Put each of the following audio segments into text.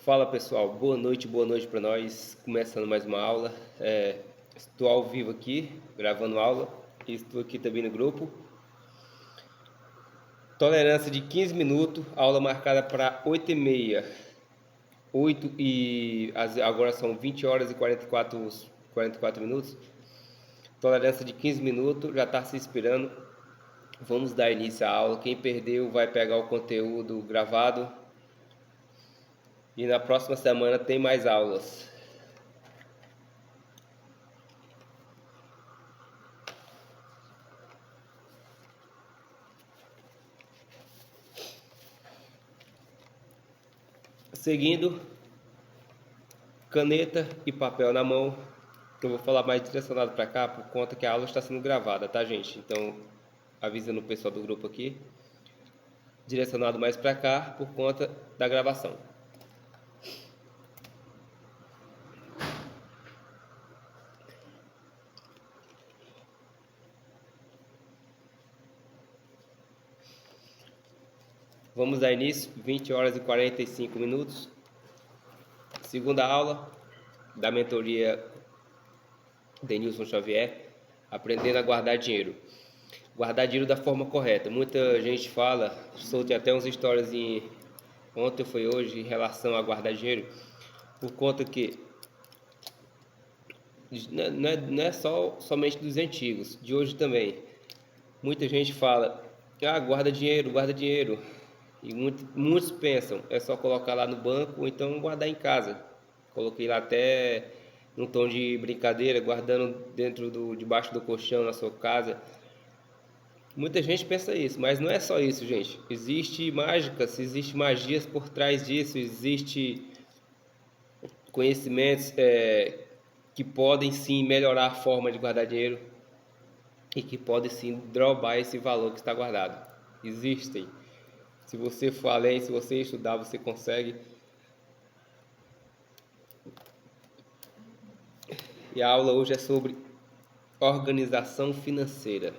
Fala pessoal, boa noite para nós. Começando mais uma aula. Estou ao vivo aqui, gravando aula. E estou aqui também no grupo. Tolerância de 15 minutos, aula marcada para 8h30. Agora são 20 horas e 44 minutos. Tolerância de 15 minutos, já está se inspirando. Vamos dar início à aula. Quem perdeu vai pegar o conteúdo gravado. E na próxima semana tem mais aulas. Seguindo, caneta e papel na mão, que eu vou falar mais direcionado para cá, por conta que a aula está sendo gravada, tá, gente? Então, avisando o pessoal do grupo aqui, direcionado mais para cá, por conta da gravação. Vamos dar início, 20 horas e 45 minutos. Segunda aula da mentoria Denilson Xavier, aprendendo a guardar dinheiro. Guardar dinheiro da forma correta. Muita gente fala, soltei até uns stories ontem foi hoje em relação a guardar dinheiro, por conta que não é somente dos antigos, de hoje também. Muita gente fala, guarda dinheiro, guarda dinheiro. E muitos pensam, é só colocar lá no banco ou então guardar em casa. Coloquei lá até num tom de brincadeira, guardando debaixo do colchão na sua casa. Muita gente pensa isso, mas não é só isso, gente. Existe magias por trás disso, existe conhecimentos que podem sim melhorar a forma de guardar dinheiro e que podem sim dropar esse valor que está guardado. Existem. Se você for além, se você estudar, você consegue. E a aula hoje é sobre organização financeira.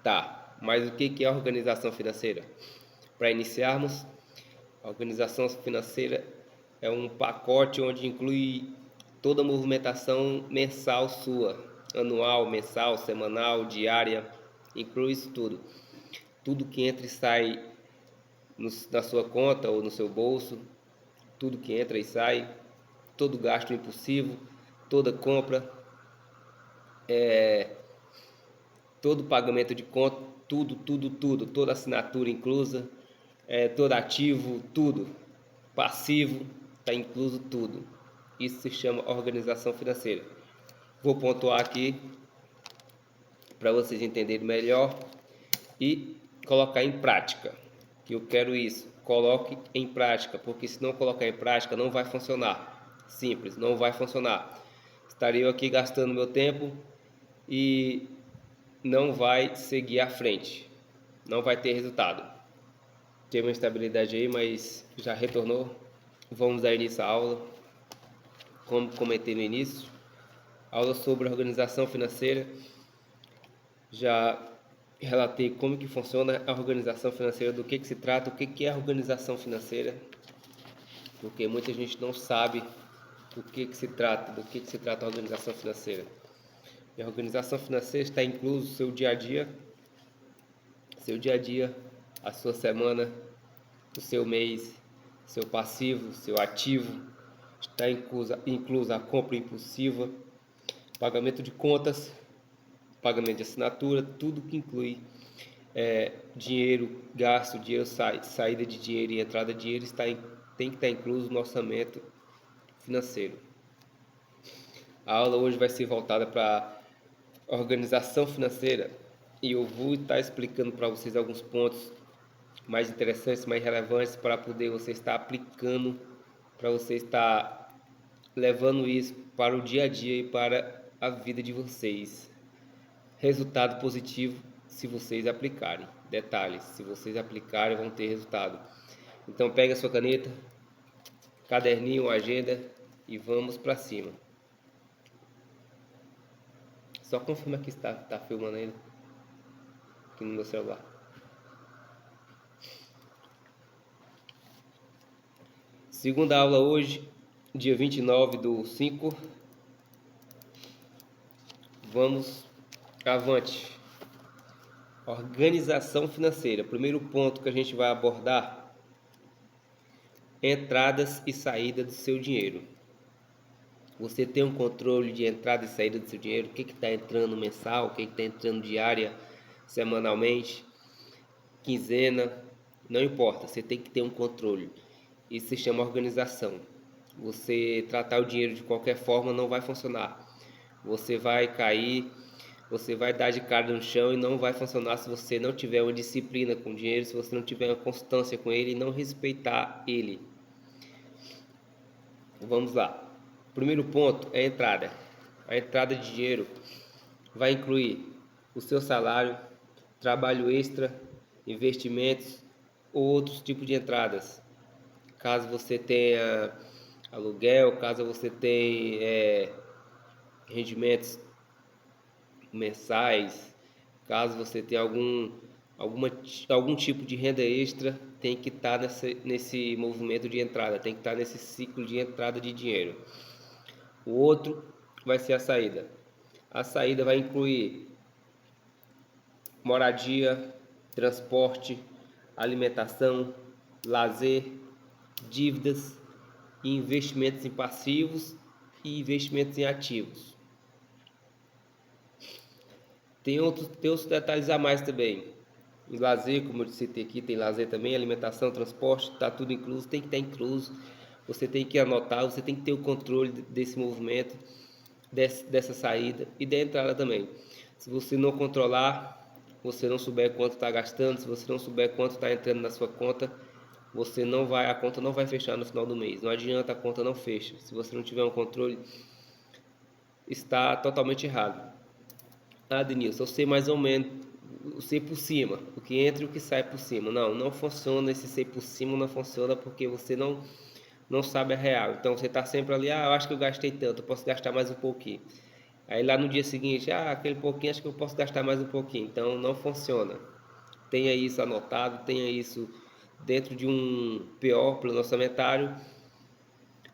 Tá, mas o que é organização financeira? Para iniciarmos, a organização financeira é um pacote onde inclui toda a movimentação mensal sua, anual, mensal, semanal, diária, inclui isso tudo. Tudo que entra e sai na sua conta ou no seu bolso, tudo que entra e sai, todo gasto impulsivo, toda compra, todo pagamento de conta, tudo, toda assinatura inclusa, todo ativo, tudo, passivo, está incluso tudo. Isso se chama organização financeira. Vou pontuar aqui para vocês entenderem melhor e colocar em prática. Que eu quero isso, coloque em prática, porque se não colocar em prática não vai funcionar. Simples, não vai funcionar. Estarei eu aqui gastando meu tempo e não vai seguir à frente, não vai ter resultado. Teve uma estabilidade aí, mas já retornou. Vamos dar início à aula. Como comentei no início, aula sobre organização financeira. Já relatei como que funciona a organização financeira, do que se trata, o que é a organização financeira, porque muita gente não sabe do que se trata, a organização financeira. E a organização financeira está incluso o seu dia a dia, a sua semana, o seu mês, seu passivo, seu ativo, está inclusa a compra impulsiva, pagamento de contas, pagamento de assinatura, tudo que inclui dinheiro gasto, dinheiro saída de dinheiro e entrada de dinheiro tem que estar incluso no orçamento financeiro. A aula hoje vai ser voltada para organização financeira e eu vou estar explicando para vocês alguns pontos mais interessantes, mais relevantes para poder você estar aplicando, para você estar levando isso para o dia a dia e para a vida de vocês. Resultado positivo se vocês aplicarem. Detalhes, se vocês aplicarem vão ter resultado. Então pega a sua caneta, caderninho, agenda e vamos para cima. Só confirma que está filmando ainda aqui no meu celular. Segunda aula hoje, dia 29/5. Vamos avante. Organização financeira. Primeiro ponto que a gente vai abordar: entradas e saída do seu dinheiro. Você tem um controle de entrada e saída do seu dinheiro? O que está entrando mensal? O que está entrando diária, semanalmente, quinzena? Não importa, você tem que ter um controle. Isso se chama organização. Você tratar o dinheiro de qualquer forma não vai funcionar. Você vai cair, você vai dar de cara no chão e não vai funcionar se você não tiver uma disciplina com o dinheiro, se você não tiver uma constância com ele e não respeitar ele. Vamos lá. O primeiro ponto é a entrada. A entrada de dinheiro vai incluir o seu salário, trabalho extra, investimentos ou outros tipos de entradas. Caso você tenha aluguel, caso você tenha rendimentos mensais, caso você tenha algum tipo de renda extra, tem que estar nesse movimento de entrada, tem que estar nesse ciclo de entrada de dinheiro. O outro vai ser a saída. A saída vai incluir moradia, transporte, alimentação, lazer, dívidas, investimentos em passivos e investimentos em ativos. Tem outros detalhes a mais também. Em lazer, como eu citei aqui, tem lazer também, alimentação, transporte, está tudo incluso, tem que estar incluso. Você tem que anotar, você tem que ter o controle desse movimento, dessa saída e da entrada também. Se você não controlar, você não souber quanto está gastando, se você não souber quanto está entrando na sua conta, a conta não vai fechar no final do mês. Não adianta, a conta não fecha. Se você não tiver um controle, está totalmente errado. Ah, Denilson, eu sei mais ou menos, eu sei por cima, o que entra e o que sai por cima. Não funciona, esse sei por cima não funciona porque você não sabe a real. Então você está sempre ali, eu acho que eu gastei tanto, eu posso gastar mais um pouquinho. Aí lá no dia seguinte, aquele pouquinho, acho que eu posso gastar mais um pouquinho. Então não funciona. Tenha isso anotado, tenha isso dentro de um PO, plano orçamentário,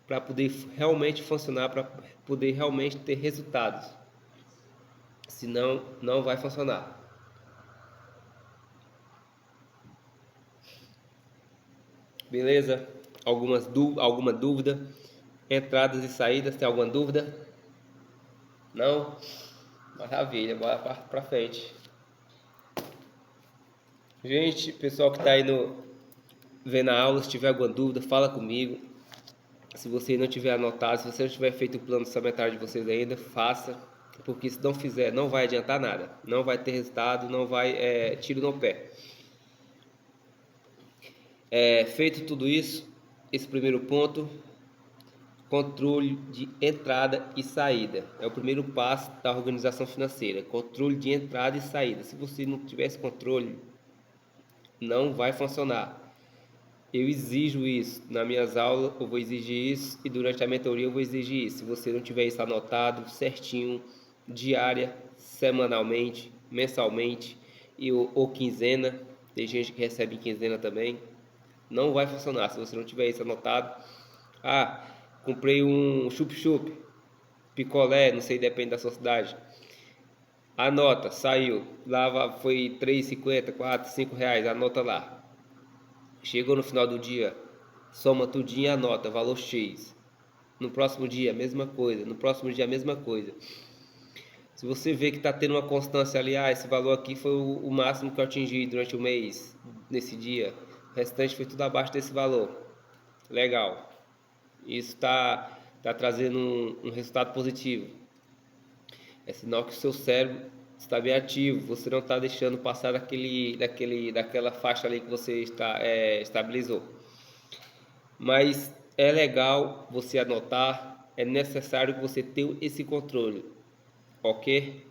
para poder realmente funcionar, para poder realmente ter resultados. Senão não vai funcionar. Beleza? Alguma dúvida? Entradas e saídas, tem alguma dúvida? Não? Maravilha, bora para frente. Gente, pessoal que está aí vendo a aula, se tiver alguma dúvida, fala comigo. Se você não tiver anotado, se você não tiver feito o plano orçamentário de vocês ainda, faça. Porque se não fizer, não vai adiantar nada. Não vai ter resultado, não vai tiro no pé. Feito tudo isso, esse primeiro ponto, controle de entrada e saída. É o primeiro passo da organização financeira. Controle de entrada e saída. Se você não tiver esse controle, não vai funcionar. Eu exijo isso. Nas minhas aulas eu vou exigir isso e durante a mentoria eu vou exigir isso. Se você não tiver isso anotado certinho, diária, semanalmente, mensalmente ou quinzena, tem gente que recebe em quinzena também, não vai funcionar se você não tiver isso anotado. Comprei um chup-chup, picolé, não sei, depende da sua cidade. Anota, saiu, lá foi 3,50, 4, 5 reais, anota lá. Chegou no final do dia, soma tudinho e anota, valor X. No próximo dia, a mesma coisa. No próximo dia, a mesma coisa. Se você vê que está tendo uma constância ali, esse valor aqui foi o máximo que eu atingi durante o mês, nesse dia. O restante foi tudo abaixo desse valor. Legal. Isso está trazendo um resultado positivo. É sinal que o seu cérebro está bem ativo. Você não está deixando passar daquela faixa ali que você estabilizou. Mas é legal você anotar. É necessário que você tenha esse controle. Ok?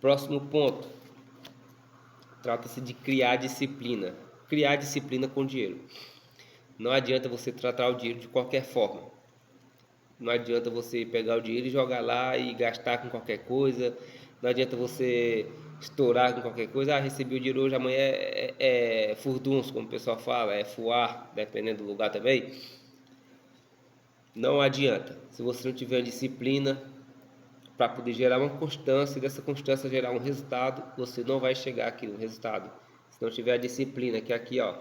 Próximo ponto. Trata-se de criar disciplina. Criar disciplina com dinheiro. Não adianta você tratar o dinheiro de qualquer forma. Não adianta você pegar o dinheiro e jogar lá e gastar com qualquer coisa. Não adianta você estourar com qualquer coisa. Recebi o dinheiro hoje, amanhã é furdunço, como o pessoal fala, é fuar, dependendo do lugar também. não adianta. Se você não tiver disciplina para poder gerar uma constância e dessa constância gerar um resultado, você não vai chegar aqui no resultado. Se não tiver a disciplina, que é aqui, ó,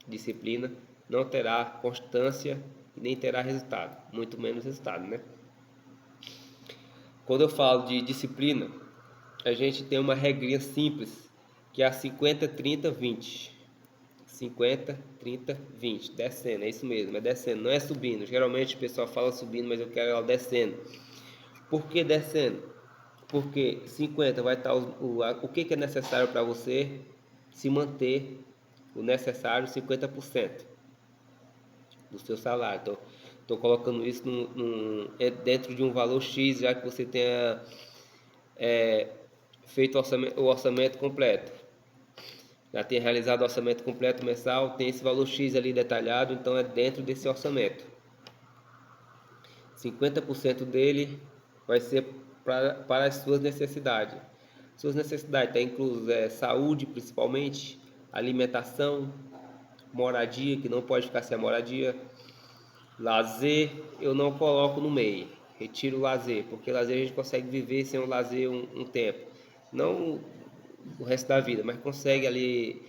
disciplina, não terá constância e nem terá resultado, muito menos resultado, né? Quando eu falo de disciplina, a gente tem uma regrinha simples, que é a 50, 30, 20. 50, 30, 20, descendo, é isso mesmo, é descendo, não é subindo. Geralmente o pessoal fala subindo, mas eu quero ela descendo. Por que descendo? Porque 50 vai estar o que é necessário para você se manter o necessário 50% do seu salário. Então, estou colocando isso dentro de um valor X, já que você tenha feito o orçamento completo. Já tenha realizado o orçamento completo mensal, tem esse valor X ali detalhado, então é dentro desse orçamento. 50% dele vai ser para as suas necessidades. Suas necessidades estão inclusas saúde, principalmente, alimentação, moradia, que não pode ficar sem a moradia, lazer, eu não coloco no meio, retiro o lazer, porque lazer a gente consegue viver sem o lazer um tempo, não o resto da vida, mas consegue ali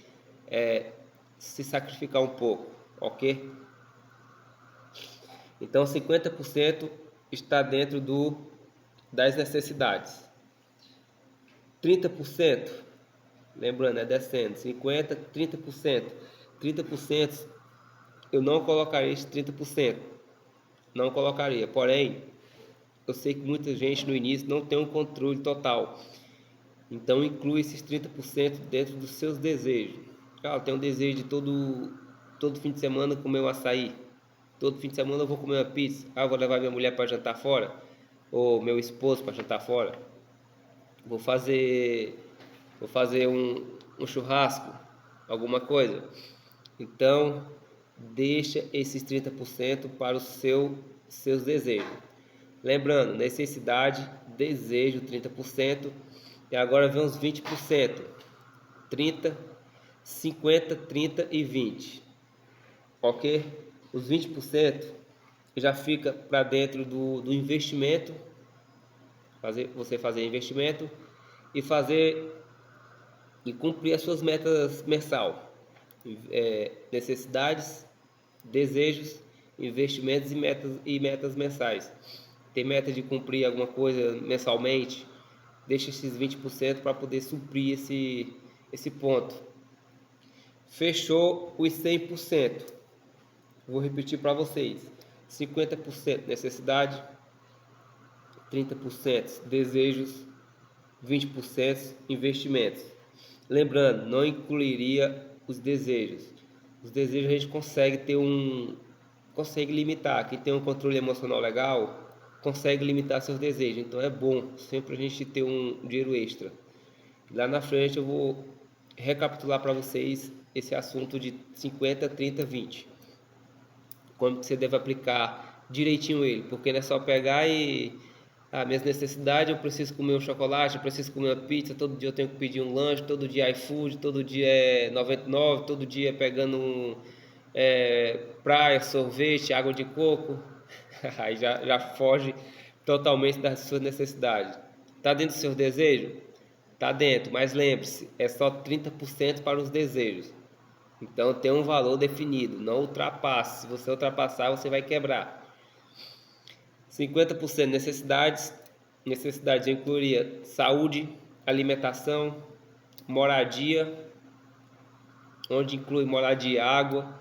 se sacrificar um pouco, ok? Então 50% está dentro das necessidades. 30%, lembrando, é descendo, 50%, 30%. 30% eu não colocaria esse 30%. Não colocaria. Porém, eu sei que muita gente no início não tem um controle total. Então inclui esses 30% dentro dos seus desejos. Ah, eu tenho um desejo de todo fim de semana comer um açaí. Todo fim de semana eu vou comer uma pizza. Ah, eu vou levar minha mulher para jantar fora. Ou meu esposo para jantar fora. Vou fazer um churrasco, alguma coisa. Então, deixa esses 30% para os seus desejos. Lembrando, necessidade, desejo 30%, e agora vem os 20%. 30, 50, 30 e 20. Ok? Os 20% já fica para dentro do investimento, você fazer investimento e cumprir as suas metas mensal, necessidades, desejos, investimentos e metas mensais. Tem meta de cumprir alguma coisa mensalmente, deixa esses 20% para poder suprir esse ponto. Fechou os 100%. Vou repetir para vocês: 50% necessidade, 30% desejos, 20% investimentos. Lembrando, não incluiria os desejos. Os desejos a gente consegue limitar. Quem tem um controle emocional legal consegue limitar seus desejos. Então é bom sempre a gente ter um dinheiro extra. Lá na frente eu vou recapitular para vocês esse assunto de 50, 30, 20. Como que você deve aplicar direitinho ele, porque não é só pegar e minhas necessidades, eu preciso comer um chocolate, eu preciso comer uma pizza, todo dia eu tenho que pedir um lanche, todo dia iFood, todo dia é 99, todo dia pegando praia, sorvete, água de coco. Aí já foge totalmente das suas necessidades. Está dentro dos seus desejos? Está dentro, mas lembre-se, é só 30% para os desejos. Então tem um valor definido, não ultrapasse. Se você ultrapassar, você vai quebrar. 50% necessidades incluiria saúde, alimentação, moradia, onde inclui moradia, água,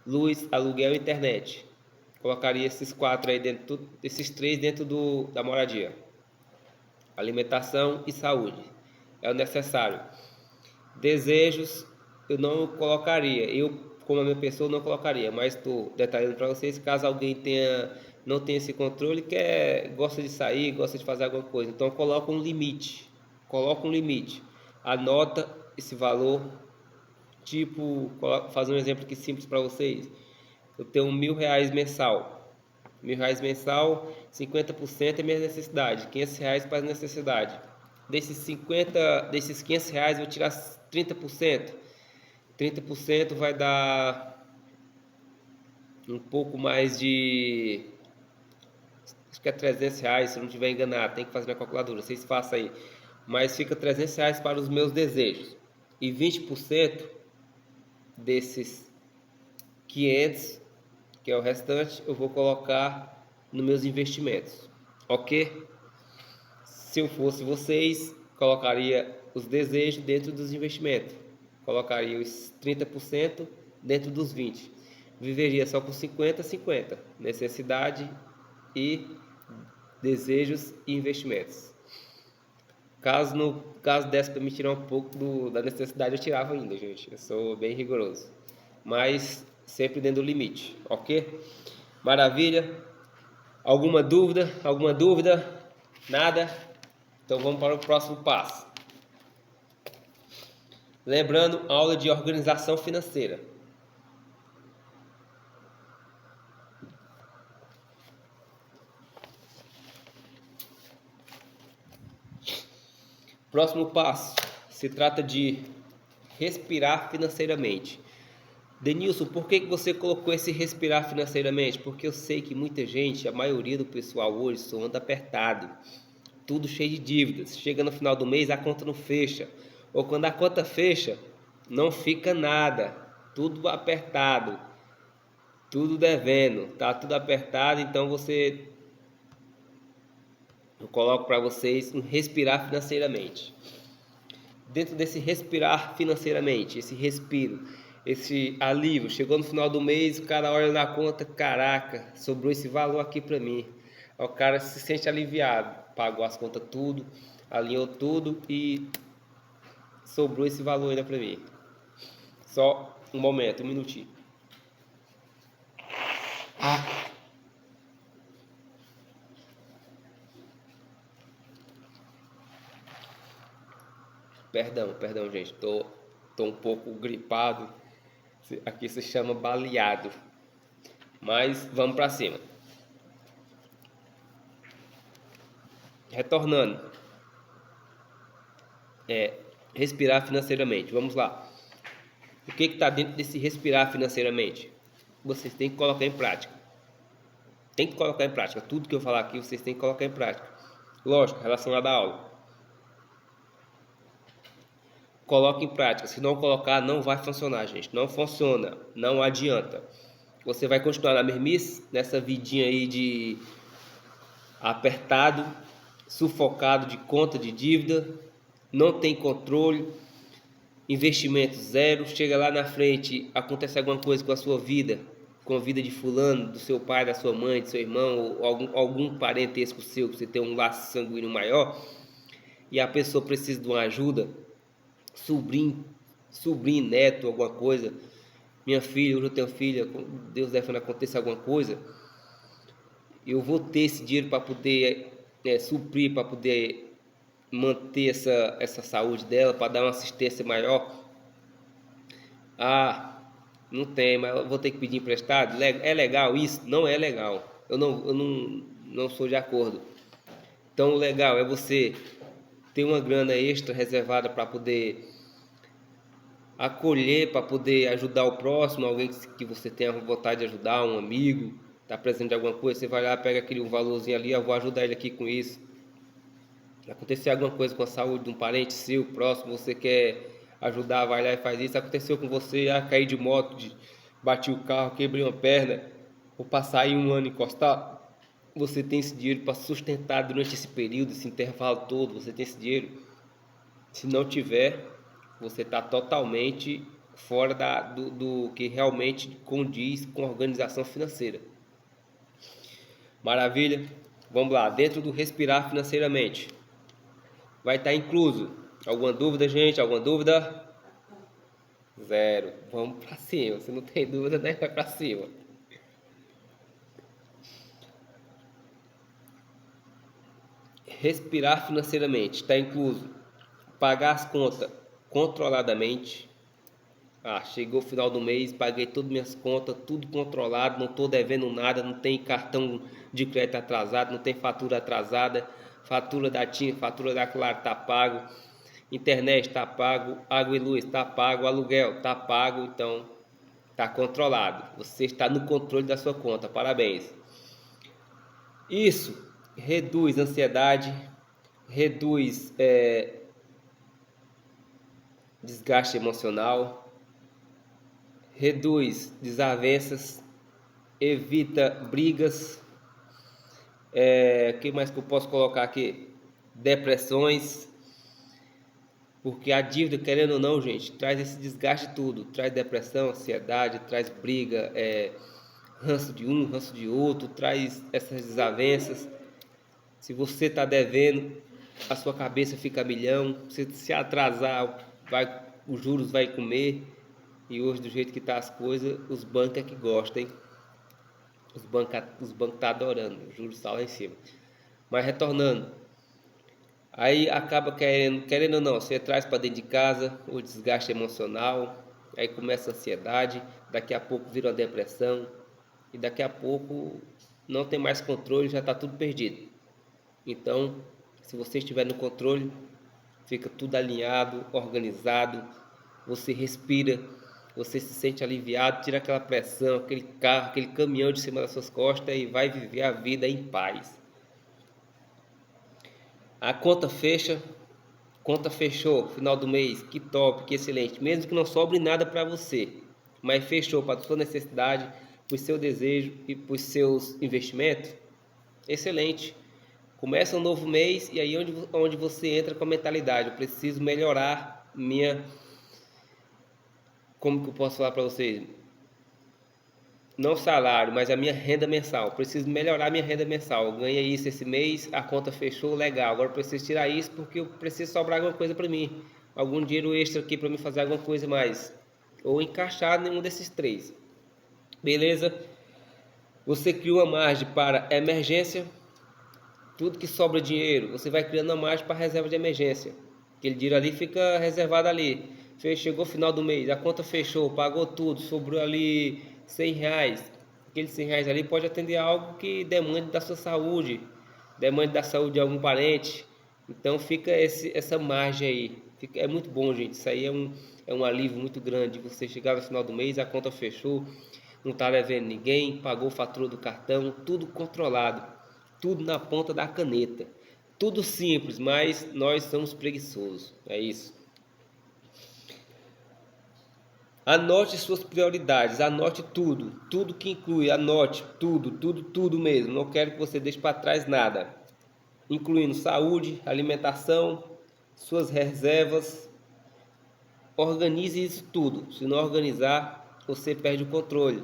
luz, aluguel e internet. Colocaria esses esses três dentro da moradia. Alimentação e saúde é o necessário. Desejos eu não colocaria. Eu, como a minha pessoa, não colocaria, mas estou detalhando para vocês caso alguém não tenha esse controle, gosta de sair, gosta de fazer alguma coisa. Então coloca um limite. Coloca um limite. Anota esse valor. Tipo, fazer um exemplo aqui simples para vocês. Eu tenho R$ 1.000 mensal. R$ 1.000 mensal, 50% é minha necessidade. R$ 500 para as necessidades. Desses R$ 500 eu vou tirar 30%. 30% vai dar um pouco mais de acho que é R$ 300, se eu não estiver enganado, tem que fazer na calculadora, vocês façam aí. Mas fica R$ 300 para os meus desejos. E 20% desses 500, que é o restante, eu vou colocar nos meus investimentos. Ok? Se eu fosse vocês, colocaria os desejos dentro dos investimentos. Colocaria os 30% dentro dos 20%. Viveria só com 50-50. Necessidade e desejos e investimentos. Caso desse para me tirar um pouco da necessidade, eu tirava ainda, gente. Eu sou bem rigoroso. Mas sempre dentro do limite, ok? Maravilha. Alguma dúvida? Alguma dúvida? Nada? Então vamos para o próximo passo. Lembrando, aula de organização financeira. Próximo passo se trata de respirar financeiramente. Denilson, por que você colocou esse respirar financeiramente? Porque eu sei que muita gente, a maioria do pessoal hoje, só anda apertado, tudo cheio de dívidas. Chega no final do mês, a conta não fecha. Ou quando a conta fecha, não fica nada, tudo apertado, tudo devendo, tá tudo apertado. Então eu coloco para vocês um respirar financeiramente. Dentro desse respirar financeiramente, esse respiro, esse alívio, chegou no final do mês, o cara olha na conta, caraca, sobrou esse valor aqui para mim. O cara se sente aliviado, pagou as contas tudo, alinhou tudo e sobrou esse valor ainda para mim. Só um momento, um minutinho. Perdão, gente, tô um pouco gripado. Aqui se chama baleado. Mas vamos para cima. Retornando. Respirar financeiramente. Vamos lá. O que está dentro desse respirar financeiramente? Vocês têm que colocar em prática. Tem que colocar em prática. Tudo que eu falar aqui, vocês têm que colocar em prática. Lógico, relacionado à aula. Coloque em prática. Se não colocar, não vai funcionar, gente. Não funciona. Não adianta. Você vai continuar na mesmice, nessa vidinha aí de apertado, sufocado de conta de dívida, não tem controle, investimento zero. Chega lá na frente, acontece alguma coisa com a sua vida, com a vida de fulano, do seu pai, da sua mãe, do seu irmão, ou algum parentesco seu, que você tem um laço sanguíneo maior, e a pessoa precisa de uma ajuda, sobrinho, neto, alguma coisa. Minha filha, hoje eu tenho filha, Deus deve acontecer alguma coisa, eu vou ter esse dinheiro para poder suprir, para poder manter essa saúde dela, para dar uma assistência maior. Ah, não tem, mas eu vou ter que pedir emprestado. É legal isso? Não é legal. Eu não sou de acordo. Então, o legal é você ter uma grana extra reservada para poder acolher, para poder ajudar o próximo, alguém que você tenha vontade de ajudar, um amigo, está precisando de alguma coisa, você vai lá, pega aquele valorzinho ali, eu vou ajudar ele aqui com isso. Acontecer alguma coisa com a saúde de um parente seu, próximo, você quer ajudar, vai lá e faz isso. Aconteceu com você, cair de moto, bati o carro, quebrei uma perna, vou passar aí um ano encostado. Você tem esse dinheiro para sustentar durante esse período, esse intervalo todo, você tem esse dinheiro. Se não tiver, você está totalmente fora do que realmente condiz com a organização financeira. Maravilha? Vamos lá, dentro do respirar financeiramente. Vai estar incluso. Alguma dúvida, gente? Alguma dúvida? Zero. Vamos para cima. Se não tem dúvida, né? Vai para cima. Respirar financeiramente. Está incluso. Pagar as contas controladamente. Chegou o final do mês, paguei todas minhas contas, tudo controlado, não estou devendo nada, não tem cartão de crédito atrasado, não tem fatura atrasada, fatura da TIM, fatura da Claro está pago, internet está pago, água e luz está pago, aluguel está pago, então está controlado. Você está no controle da sua conta, parabéns. Isso reduz ansiedade, reduz desgaste emocional, reduz desavenças, evita brigas. O que mais que eu posso colocar aqui? Depressões, porque a dívida, querendo ou não, gente, traz esse desgaste tudo, traz depressão, ansiedade, traz briga, ranço de um, ranço de outro, traz essas desavenças. Se você está devendo, a sua cabeça fica a milhão. Se atrasar, os juros vai comer. E hoje, do jeito que tá as coisas, os bancos é que gostam, hein? Os bancos tá adorando, os juros tá lá em cima. Mas retornando, aí acaba querendo ou não, você traz para dentro de casa o desgaste emocional, aí começa a ansiedade, daqui a pouco vira uma depressão, e daqui a pouco não tem mais controle, já está tudo perdido. Então, se você estiver no controle, fica tudo alinhado, organizado, você respira, você se sente aliviado, tira aquela pressão, aquele carro, aquele caminhão de cima das suas costas e vai viver a vida em paz. A conta fecha, conta fechou, final do mês, que top, que excelente, mesmo que não sobre nada para você, mas fechou para a sua necessidade, para o seu desejo e para os seus investimentos, excelente. Começa um novo mês e aí onde você entra com a mentalidade, eu preciso melhorar como que eu posso falar para vocês? Não salário, mas a minha renda mensal. Preciso melhorar minha renda mensal. Eu ganhei isso esse mês, a conta fechou, legal. Agora eu preciso tirar isso porque eu preciso sobrar alguma coisa para mim. Algum dinheiro extra aqui para me fazer alguma coisa mais. Ou encaixar nenhum desses três. Beleza? Você criou uma margem para emergência. Tudo que sobra dinheiro, você vai criando uma margem para reserva de emergência. Aquele dinheiro ali fica reservado ali. Chegou o final do mês, a conta fechou, pagou tudo, sobrou ali R$ 100. Aqueles R$ 100 ali pode atender a algo que demande da sua saúde, demande da saúde de algum parente. Então fica essa margem aí. É muito bom, gente. Isso aí é um alívio muito grande. Você chegar no final do mês, a conta fechou, não está devendo ninguém, pagou a fatura do cartão, tudo controlado, tudo na ponta da caneta. Tudo simples, mas nós somos preguiçosos. É isso. Anote suas prioridades, anote tudo, tudo que inclui, anote tudo, tudo, tudo mesmo. Não quero que você deixe para trás nada, incluindo saúde, alimentação, suas reservas. Organize isso tudo. Se não organizar, você perde o controle.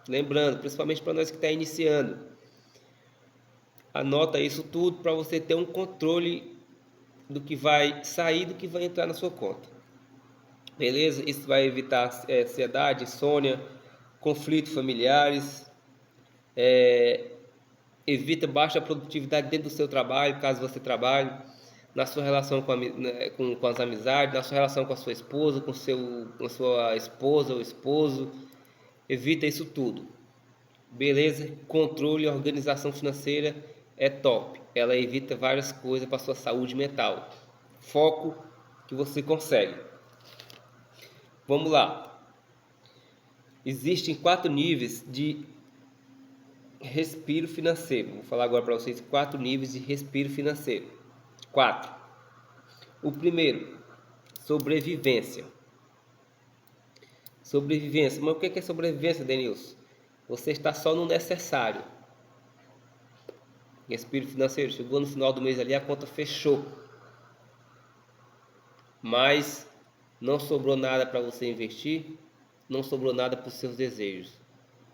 Lembrando, principalmente para nós que está iniciando, anota isso tudo para você ter um controle do que vai sair, do que vai entrar na sua conta. Beleza? Isso vai evitar ansiedade, insônia, conflitos familiares, evita baixa produtividade dentro do seu trabalho, caso você trabalhe, na sua relação com as amizades, na sua relação com a sua esposa, com a sua esposa ou esposo. Evita isso tudo. Beleza? Controle e organização financeira é top. Ela evita várias coisas para a sua saúde mental. Foco que você consegue. Vamos lá. Existem 4 níveis de respiro financeiro. Vou falar agora para vocês 4 níveis de respiro financeiro. 4. O primeiro, sobrevivência. Sobrevivência. Mas o que é sobrevivência, Denilson? Você está só no necessário. Respiro financeiro. Chegou no final do mês ali, a conta fechou. Mas não sobrou nada para você investir, não sobrou nada para os seus desejos.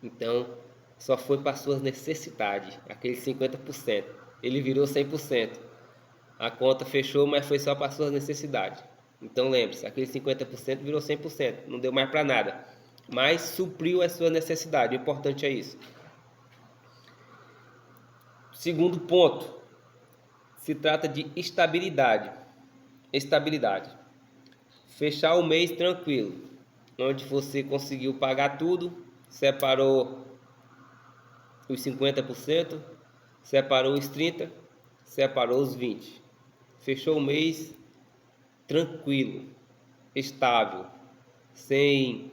Então, só foi para as suas necessidades, aqueles 50%. Ele virou 100%. A conta fechou, mas foi só para as suas necessidades. Então, lembre-se, aqueles 50% virou 100%, não deu mais para nada. Mas supriu a sua necessidade, o importante é isso. Segundo ponto, se trata de estabilidade. Estabilidade. Fechar o mês tranquilo, onde você conseguiu pagar tudo, separou os 50%, separou os 30%, separou os 20%. Fechou o mês tranquilo, estável, sem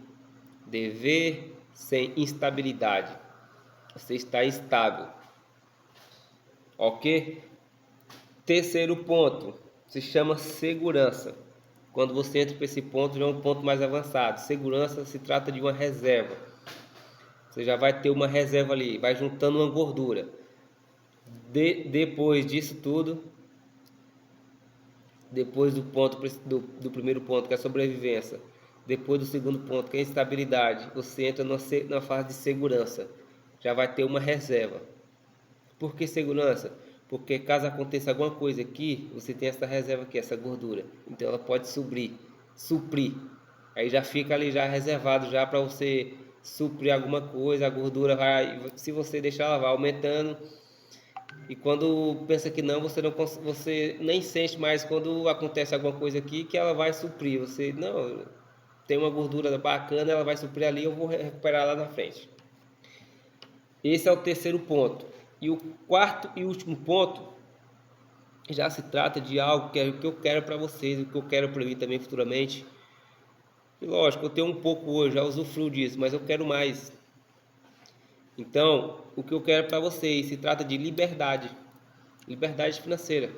dever, sem instabilidade. Você está estável. ok? Terceiro ponto se chama segurança. Quando você entra para esse ponto, já é um ponto mais avançado. Segurança se trata de uma reserva. Você já vai ter uma reserva ali, vai juntando uma gordura. Depois disso tudo, depois do primeiro ponto, que é a sobrevivência, depois do segundo ponto, que é a estabilidade, você entra na fase de segurança. Já vai ter uma reserva. Por que segurança? Porque caso aconteça alguma coisa aqui, você tem essa reserva aqui, essa gordura. Então ela pode suprir. Aí já fica ali já reservado já para você suprir alguma coisa, a gordura vai, se você deixar ela vai aumentando. E quando pensa que não, você nem sente mais quando acontece alguma coisa aqui que ela vai suprir. Você não tem uma gordura bacana, ela vai suprir ali, eu vou recuperar lá na frente. Esse é o terceiro ponto. E o quarto e último ponto já se trata de algo que eu quero para vocês, o que eu quero para mim também futuramente. E lógico, eu tenho um pouco hoje, já usufruo disso, mas eu quero mais. Então, o que eu quero para vocês se trata de liberdade, liberdade financeira.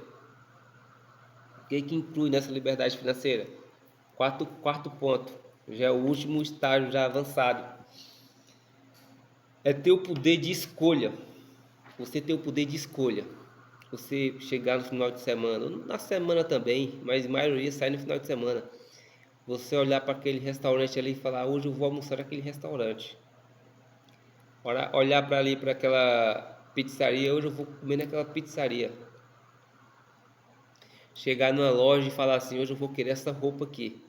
O que inclui nessa liberdade financeira? Quarto ponto, já é o último estágio já avançado. É ter o poder de escolha. Você ter o poder de escolha. Você chegar no final de semana, na semana também, mas a maioria sai no final de semana. Você olhar para aquele restaurante ali e falar: hoje eu vou almoçar naquele restaurante. Olhar para ali para aquela pizzaria: hoje eu vou comer naquela pizzaria. Chegar numa loja e falar assim: hoje eu vou querer essa roupa aqui.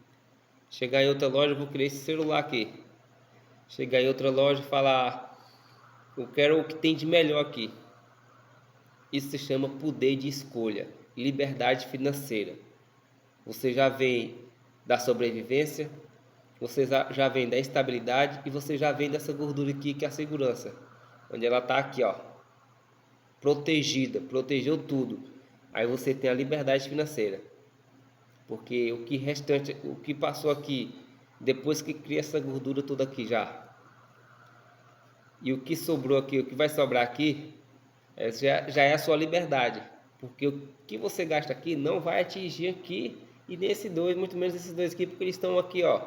Chegar em outra loja, eu vou querer esse celular aqui. Chegar em outra loja e falar: eu quero o que tem de melhor aqui. Isso se chama poder de escolha, liberdade financeira. Você já vem da sobrevivência, você já vem da estabilidade e você já vem dessa gordura aqui que é a segurança, onde ela está aqui, ó, protegida, protegeu tudo. Aí você tem a liberdade financeira, porque o que passou aqui, depois que cria essa gordura toda aqui já, e o que sobrou aqui, o que vai sobrar aqui, já é a sua liberdade, porque o que você gasta aqui não vai atingir aqui e nesse dois, muito menos esses dois aqui, porque eles estão aqui, ó,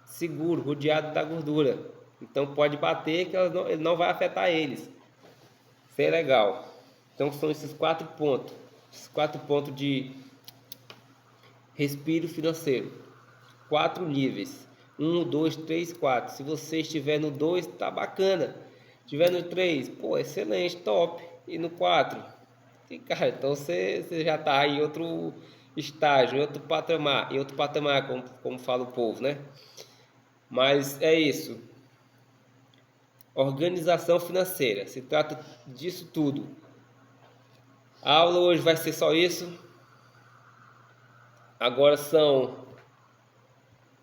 seguro, rodeado da gordura. Então pode bater que ele não vai afetar eles. Isso é legal. Então são esses 4 pontos. Esses 4 pontos de respiro financeiro. 4 níveis. 1, 2, 3, 4. Se você estiver no 2, tá bacana. Estiver no 3, pô, excelente, top. E no 4, e, cara, então você já tá em outro estágio, em outro patamar, como fala o povo, né? Mas é isso. Organização financeira. Se trata disso tudo. A aula hoje vai ser só isso. Agora são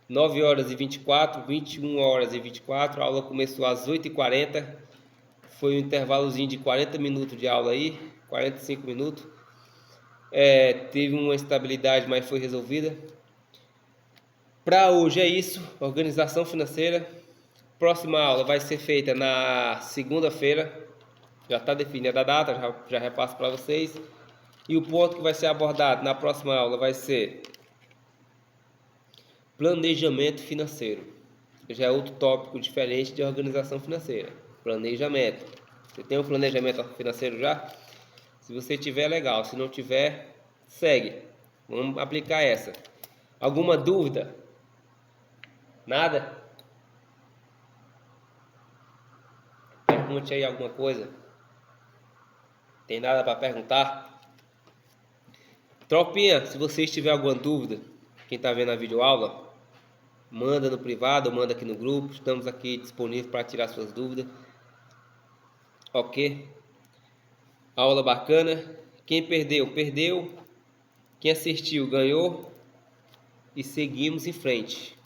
9h24, 21h24. A aula começou às 8h40. Foi um intervalozinho de 40 minutos de aula aí, 45 minutos. Teve uma instabilidade, mas foi resolvida. Para hoje é isso. Organização financeira. Próxima aula vai ser feita na segunda-feira. Já está definida a data, já repasso para vocês. E o ponto que vai ser abordado na próxima aula vai ser planejamento financeiro. Já é outro tópico diferente de organização financeira. Planejamento. Você tem um planejamento financeiro já? Se você tiver, legal. Se não tiver, segue. Vamos aplicar essa. Alguma dúvida? Nada? Pergunte aí alguma coisa. Tem nada para perguntar? Tropinha, se vocês tiverem alguma dúvida, quem está vendo a videoaula, manda no privado, manda aqui no grupo. Estamos aqui disponíveis para tirar suas dúvidas. Ok? Aula bacana. Quem perdeu, perdeu. Quem assistiu, ganhou. E seguimos em frente.